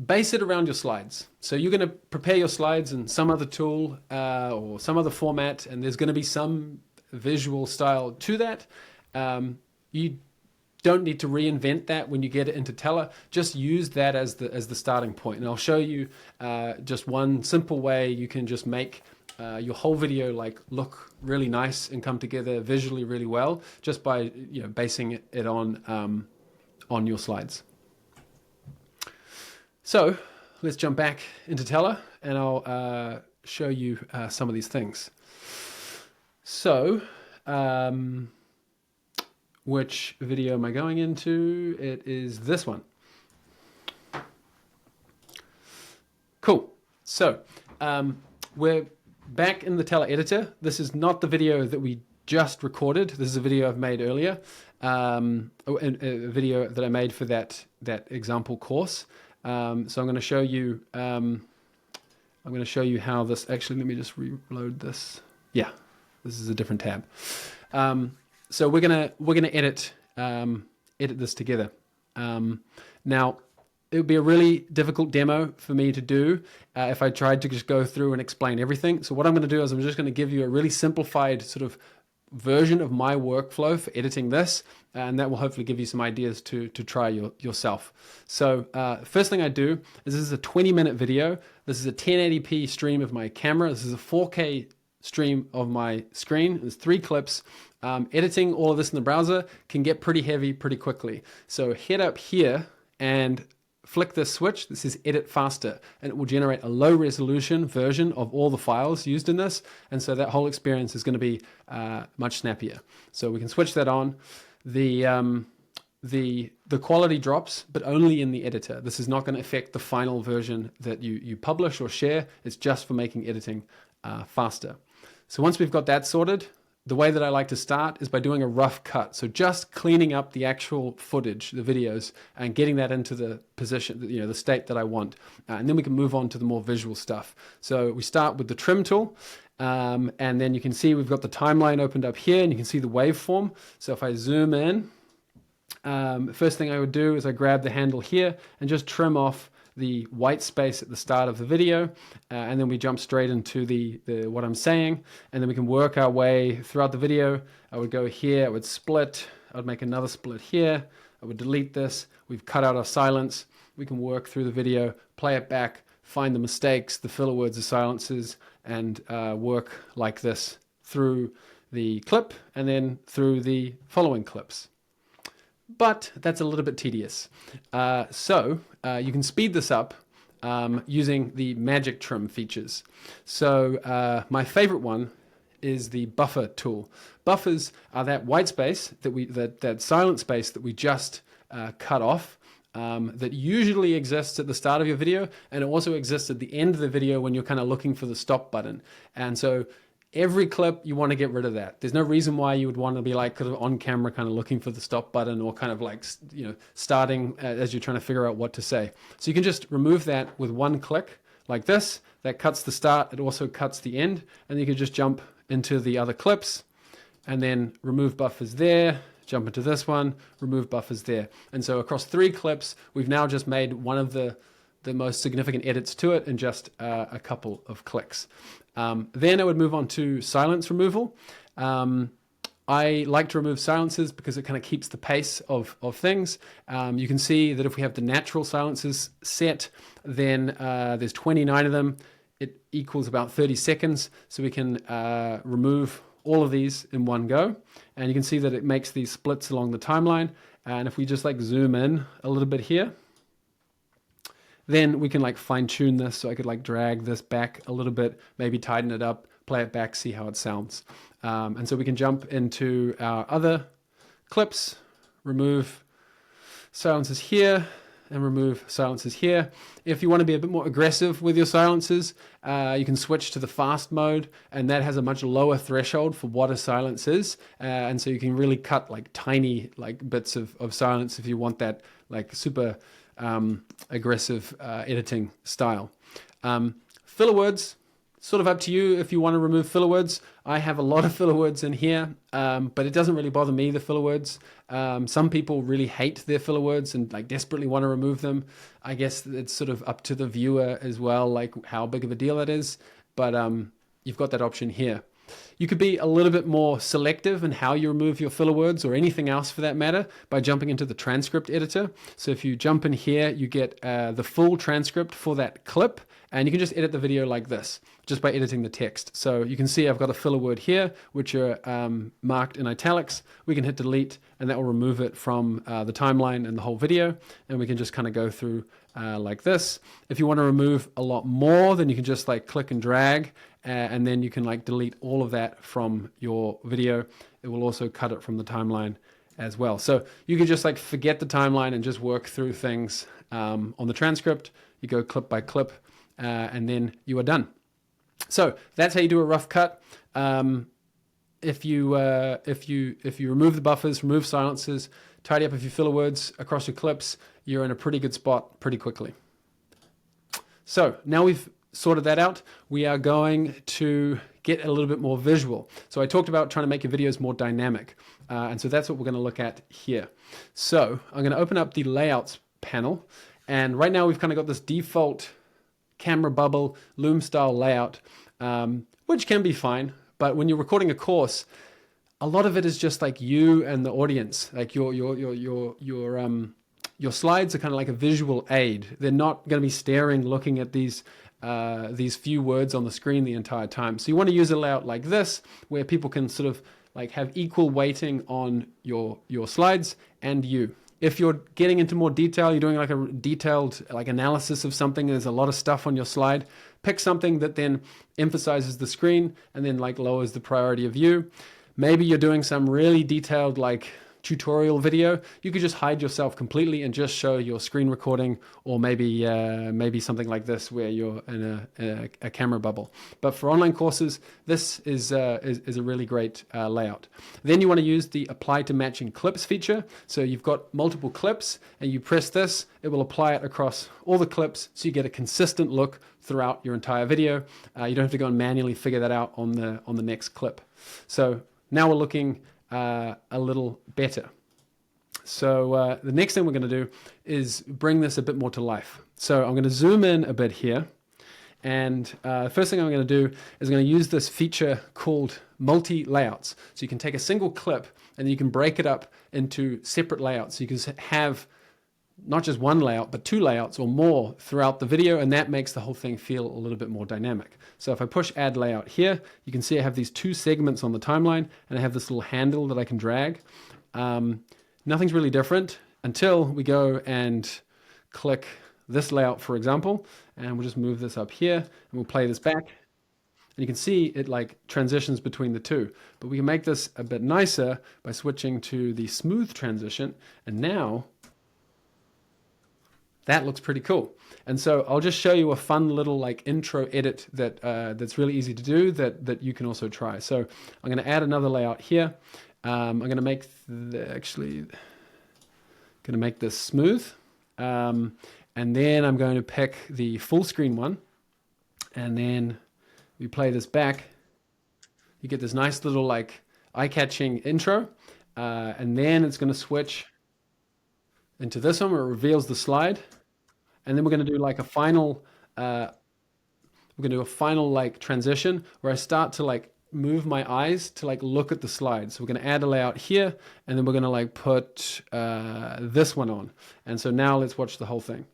Base it around your slides. So you're going to prepare your slides in some other tool or some other format, and there's going to be some visual style to that. You don't need to reinvent that when you get it into Tella. Just use that as the starting point. And I'll show you just one simple way you can just make your whole video like look really nice and come together visually really well, just by basing it on your slides. So let's jump back into Tella, and I'll show you some of these things. So which video am I going into? It is this one. Cool. So we're back in the Tella editor. This is not the video that we just recorded. This is a video I've made earlier, a video that I made for that example course. So I'm going to show you. I'm going to show you how this. Actually, let me just reload this. Yeah, this is a different tab. So we're gonna edit this together. Now, it would be a really difficult demo for me to do if I tried to just go through and explain everything. So what I'm going to do is I'm just going to give you a really simplified sort of version of my workflow for editing this, and that will hopefully give you some ideas to try yourself. So first thing I do is, this is a 20-minute video. This is a 1080p stream of my camera. This is a 4K stream of my screen. There's 3 clips. Editing all of this in the browser can get pretty heavy pretty quickly. So head up here and flick this switch that says edit faster, and it will generate a low resolution version of all the files used in this. And so that whole experience is going to be much snappier. So we can switch that on. The quality drops, but only in the editor. This is not going to affect the final version that you publish or share. It's just for making editing faster. So once we've got that sorted, the way that I like to start is by doing a rough cut. So just cleaning up the actual footage, the videos, and getting that into the position, the state that I want. And then we can move on to the more visual stuff. So we start with the trim tool. And then you can see we've got the timeline opened up here, and you can see the waveform. So if I zoom in, first thing I would do is I grab the handle here and just trim off the white space at the start of the video, and then we jump straight into the what I'm saying, and then we can work our way throughout the video. I would go here, I would split, I would make another split here, I would delete this, we've cut out our silence, we can work through the video, play it back, find the mistakes, the filler words, the silences, and work like this through the clip and then through the following clips. But that's a little bit tedious. So you can speed this up using the magic trim features. So my favorite one is the buffer tool. Buffers are that white space that silent space that we just cut off, that usually exists at the start of your video, and it also exists at the end of the video when you're kind of looking for the stop button. And so every clip, you want to get rid of that. There's no reason why you would want to be like kind of on camera, kind of looking for the stop button, or kind of like, starting as you're trying to figure out what to say. So you can just remove that with one click like this. That cuts the start. It also cuts the end. And you can just jump into the other clips and then remove buffers there, jump into this one, remove buffers there. And so across 3 clips, we've now just made one of the most significant edits to it in just a couple of clicks. Then I would move on to silence removal. I like to remove silences because it kind of keeps the pace of things. You can see that if we have the natural silences set, then there's 29 of them. It equals about 30 seconds. So we can remove all of these in one go. And you can see that it makes these splits along the timeline. And if we just like zoom in a little bit here, then we can like fine tune this. So I could like drag this back a little bit, maybe tighten it up, play it back, see how it sounds. And so we can jump into our other clips, remove silences here and remove silences here. If you want to be a bit more aggressive with your silences, you can switch to the fast mode, and that has a much lower threshold for what a silence is. And so you can really cut like tiny like bits of silence if you want that like super aggressive editing style. Filler words, sort of up to you if you want to remove filler words. I have a lot of filler words in here, but it doesn't really bother me, the filler words. Some people really hate their filler words and like desperately want to remove them. I guess it's sort of up to the viewer as well, like how big of a deal it is, but you've got that option here. You could be a little bit more selective in how you remove your filler words, or anything else for that matter, by jumping into the transcript editor. So if you jump in here, you get the full transcript for that clip, and you can just edit the video like this, just by editing the text. So you can see I've got a filler word here, which are marked in italics. We can hit delete, and that will remove it from the timeline and the whole video, and we can just kind of go through like this. If you want to remove a lot more, then you can just like click and drag, and then you can like delete all of that from your video. It will also cut it from the timeline as well. So you can just like forget the timeline and just work through things on the transcript. You go clip by clip, and then you are done. So that's how you do a rough cut. If you remove the buffers, remove silences, tidy up a few filler words across your clips, you're in a pretty good spot pretty quickly. So now we've sorted that out, we are going to get a little bit more visual. So I talked about trying to make your videos more dynamic, and so that's what we're going to look at here. So I'm going to open up the layouts panel, and right now we've kind of got this default camera bubble loom style layout, which can be fine, but when you're recording a course, a lot of it is just like you and the audience. Like your slides are kind of like a visual aid. They're not going to be staring, looking at these few words on the screen the entire time. So you want to use a layout like this, where people can sort of like have equal weighting on your slides and you. If you're getting into more detail, you're doing like a detailed like analysis of something, there's a lot of stuff on your slide, pick something that then emphasizes the screen and then like lowers the priority of view. Maybe you're doing some really detailed like tutorial video. You could just hide yourself completely and just show your screen recording, or maybe something like this where you're in a camera bubble. But for online courses, this is a really great layout. Then you want to use the apply to matching clips feature. So you've got multiple clips and you press this, it will apply it across all the clips so you get a consistent look throughout your entire video. You don't have to go and manually figure that out on the next clip. So now we're looking a little better. So the next thing we're going to do is bring this a bit more to life. So I'm going to zoom in a bit here. And the first thing I'm going to do is I'm going to use this feature called multi-layouts. So you can take a single clip and you can break it up into separate layouts. So you can have not just one layout, but 2 layouts or more throughout the video, and that makes the whole thing feel a little bit more dynamic. So if I push add layout here, you can see I have these 2 segments on the timeline, and I have this little handle that I can drag. Nothing's really different until we go and click this layout, for example, and we'll just move this up here, and we'll play this back. And you can see it like transitions between the 2, but we can make this a bit nicer by switching to the smooth transition, and now that looks pretty cool. And so I'll just show you a fun little like intro edit that that's really easy to do that you can also try. So I'm going to add another layout here. I'm going to make this smooth. And then I'm going to pick the full screen one. And then we play this back. You get this nice little like eye-catching intro. And then it's going to switch into this one where it reveals the slide, and then we're going to do like a final like transition where I start to like move my eyes to like look at the slide. So we're going to add a layout here, and then we're going to like put this one on. And so now let's watch the whole thing.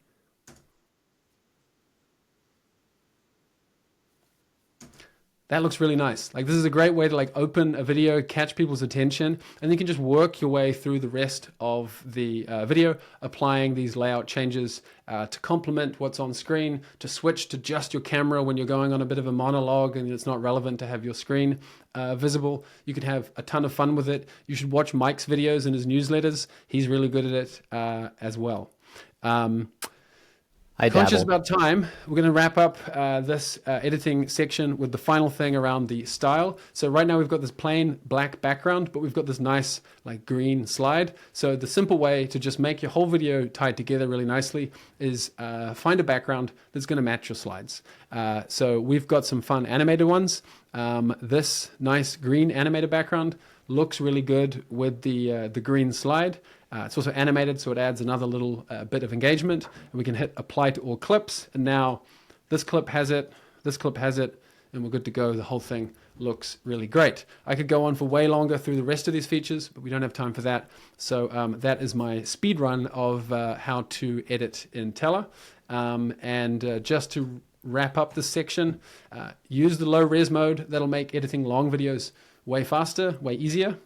That looks really nice. Like this is a great way to like open a video, catch people's attention, and you can just work your way through the rest of the video, applying these layout changes to complement what's on screen, to switch to just your camera when you're going on a bit of a monologue and it's not relevant to have your screen visible. You can have a ton of fun with it. You should watch Mike's videos and his newsletters. He's really good at it as well. Conscious about time, we're going to wrap up this editing section with the final thing around the style. So right now we've got this plain black background, but we've got this nice like green slide. So the simple way to just make your whole video tied together really nicely is find a background that's going to match your slides. So we've got some fun animated ones. This nice green animated background looks really good with the green slide. It's also animated, so it adds another little bit of engagement. And we can hit apply to all clips. And now this clip has it, this clip has it, and we're good to go. The whole thing looks really great. I could go on for way longer through the rest of these features, but we don't have time for that. So that is my speed run of how to edit in Tella. Just to wrap up this section, use the low res mode. That'll make editing long videos way faster, way easier.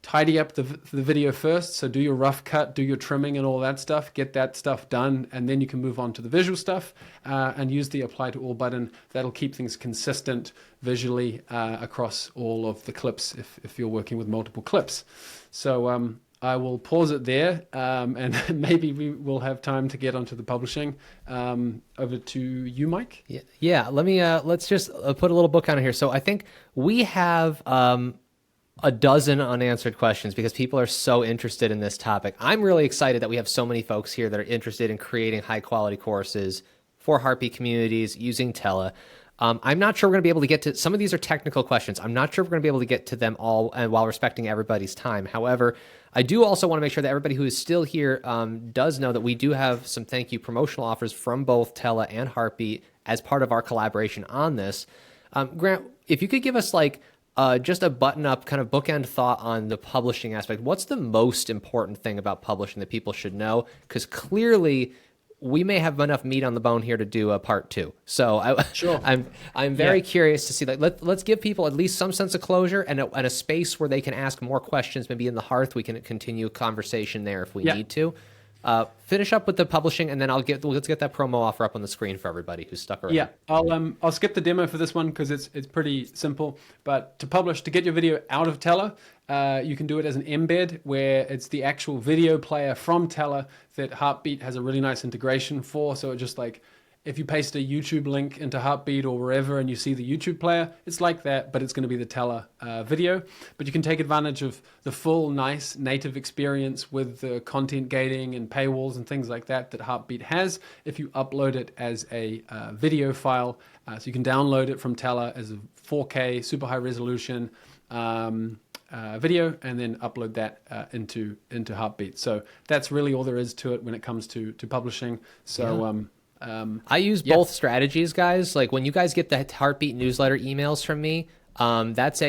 Tidy up the video first, so do your rough cut, do your trimming and all that stuff, get that stuff done, and then you can move on to the visual stuff and use the apply to all button. That'll keep things consistent visually across all of the clips if you're working with multiple clips. So I will pause it there, and maybe we will have time to get onto the publishing. Over to you, Mike. Yeah. Let's just put a little book on it here. So I think we have a dozen unanswered questions because people are so interested in this topic. I'm really excited that we have so many folks here that are interested in creating high quality courses for Heartbeat communities using Tella. I'm not sure we're going to be able to get to some of these are technical questions. I'm not sure we're going to be able to get to them all and while respecting everybody's time. However, I do also want to make sure that everybody who is still here does know that we do have some thank you promotional offers from both Tella and Heartbeat as part of our collaboration on this. Grant, if you could give us like just a button-up kind of bookend thought on the publishing aspect. What's the most important thing about publishing that people should know? Because clearly we may have enough meat on the bone here to do a part 2. So Sure. I'm very curious to see, like, let's give people at least some sense of closure and a space where they can ask more questions. Maybe in the hearth, we can continue conversation there if we need to. Finish up with the publishing, and then let's get that promo offer up on the screen for everybody who's stuck around. Yeah, I'll skip the demo for this one because it's pretty simple. But to get your video out of Tella, you can do it as an embed where it's the actual video player from Tella that Heartbeat has a really nice integration for. So it just like, if you paste a YouTube link into Heartbeat or wherever and you see the YouTube player, it's like that, but it's going to be the Tella video. But you can take advantage of the full nice native experience with the content gating and paywalls and things like that Heartbeat has if you upload it as a video file. So you can download it from Tella as a 4K super high resolution video and then upload that into Heartbeat. So that's really all there is to it when it comes to publishing. So I use both strategies, guys. Like when you guys get the Heartbeat newsletter emails from me, that's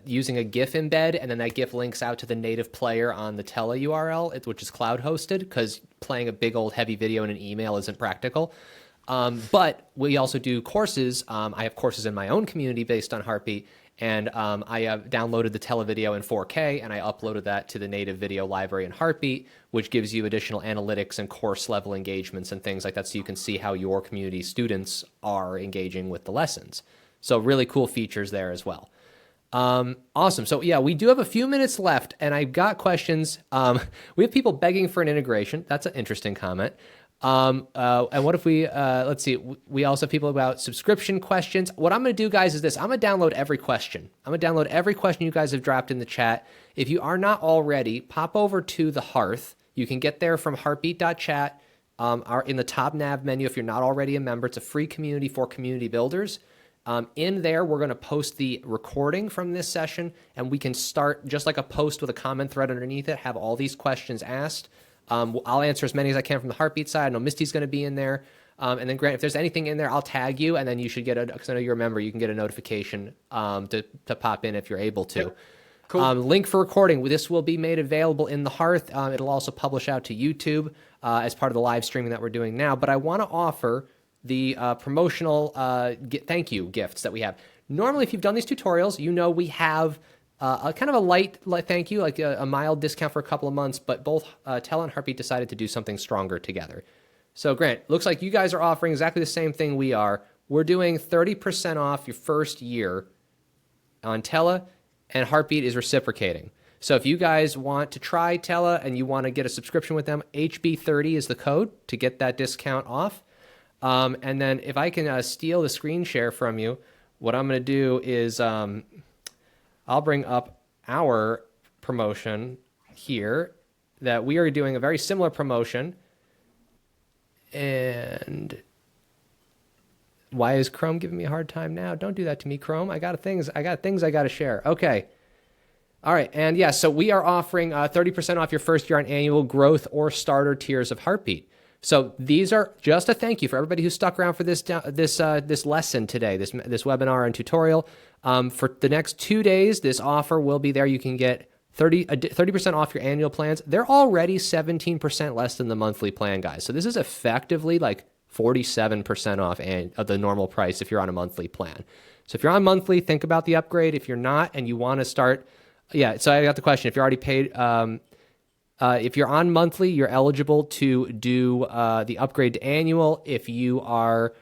using a GIF embed, and then that GIF links out to the native player on the Tella URL, which is cloud hosted, because playing a big old heavy video in an email isn't practical. But we also do courses. I have courses in my own community based on Heartbeat, and I downloaded the Tella video in 4K, and I uploaded that to the native video library in Heartbeat, which gives you additional analytics and course level engagements and things like that, so you can see how your community students are engaging with the lessons. So really cool features there as well. Awesome. So yeah, we do have a few minutes left, and I've got questions. We have people begging for an integration. That's an interesting comment. And what if we, let's see, we also have people about subscription questions. What I'm going to do, guys, is this. I'm going to download every question. I'm going to download every question you guys have dropped in the chat. If you are not already, pop over to the Hearth. You can get there from heartbeat.chat, in the top nav menu. If you're not already a member, it's a free community for community builders. In there, we're going to post the recording from this session, and we can start just like a post with a comment thread underneath it, have all these questions asked. I'll answer as many as I can from the Heartbeat side. I know Misty's going to be in there. And then Grant, if there's anything in there, I'll tag you, and then you should get because I know you're a member, you can get a notification to pop in if you're able to. Yep. Cool. Link for recording. This will be made available in the Hearth. It'll also publish out to YouTube as part of the live streaming that we're doing now. But I want to offer the promotional thank you gifts that we have. Normally, if you've done these tutorials, you know we have a kind of a light thank you, like a mild discount for a couple of months, but both Tella and Heartbeat decided to do something stronger together. So Grant, looks like you guys are offering exactly the same thing we are. We're doing 30% off your first year on Tella, and Heartbeat is reciprocating. So if you guys want to try Tella and you want to get a subscription with them, HB30 is the code to get that discount off. And then if I can steal the screen share from you, what I'm going to do is I'll bring up our promotion here that we are doing a very similar promotion. And why is Chrome giving me a hard time now? Don't do that to me, Chrome. I got things I got to share. Okay. All right. And yeah, so we are offering 30% off your first year on annual growth or starter tiers of Heartbeat. So these are just a thank you for everybody who stuck around for this lesson today, this webinar and tutorial. For the next 2 days, this offer will be there. You can get 30% off your annual plans. They're already 17% less than the monthly plan, guys. So this is effectively like 47% off of the normal price if you're on a monthly plan. So if you're on monthly, think about the upgrade. If you're not and you want to start, yeah, so I got the question. If you're already paid, if you're on monthly, you're eligible to do the upgrade to annual. If you are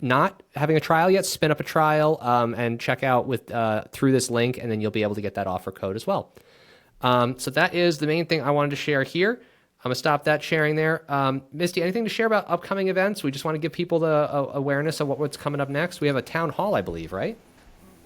not having a trial yet, spin up a trial and check out with through this link, and then you'll be able to get that offer code as well. So that is the main thing I wanted to share here. I'm going to stop that sharing there. Misty, anything to share about upcoming events? We just want to give people the awareness of what's coming up next. We have a town hall, I believe, right?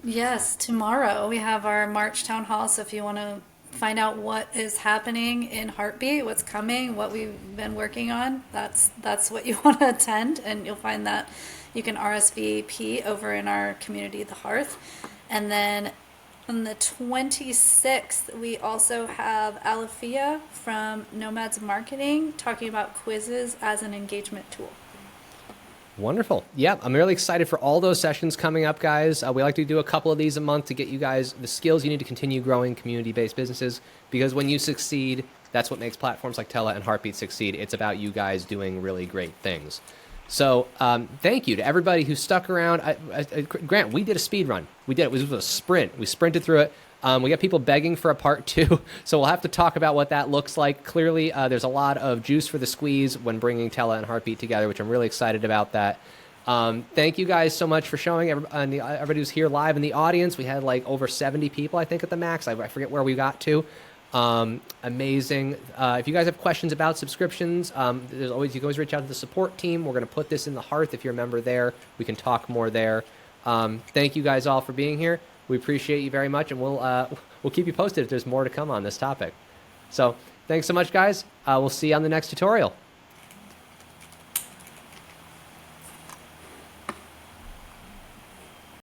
Yes, tomorrow we have our March town hall. So if you want to find out what is happening in Heartbeat, what's coming, what we've been working on, that's what you want to attend, and you'll find that you can RSVP over in our community, the Hearth. And then on the 26th, we also have Alafia from Nomads Marketing talking about quizzes as an engagement tool. Wonderful. Yeah, I'm really excited for all those sessions coming up, guys. We like to do a couple of these a month to get you guys the skills you need to continue growing community-based businesses, because when you succeed, That's what makes platforms like Tella and Heartbeat succeed. It's about you guys doing really great things. So thank you to everybody who stuck around. Grant, we did a speed run. We did it. It was a sprint. We sprinted through it. We got people begging for a part 2, so we'll have to talk about what that looks like. Clearly, there's a lot of juice for the squeeze when bringing Tella and Heartbeat together, which I'm really excited about that. Thank you guys so much for showing. Everybody who's here live in the audience. We had like over 70 people, I think, at the max. I forget where we got to. Amazing. If you guys have questions about subscriptions, you can always reach out to the support team. We're going to put this in the Hearth. If you're a member there, we can talk more there. Thank you guys all for being here. We appreciate you very much, and we'll keep you posted if there's more to come on this topic. So thanks so much, guys. We'll see you on the next tutorial.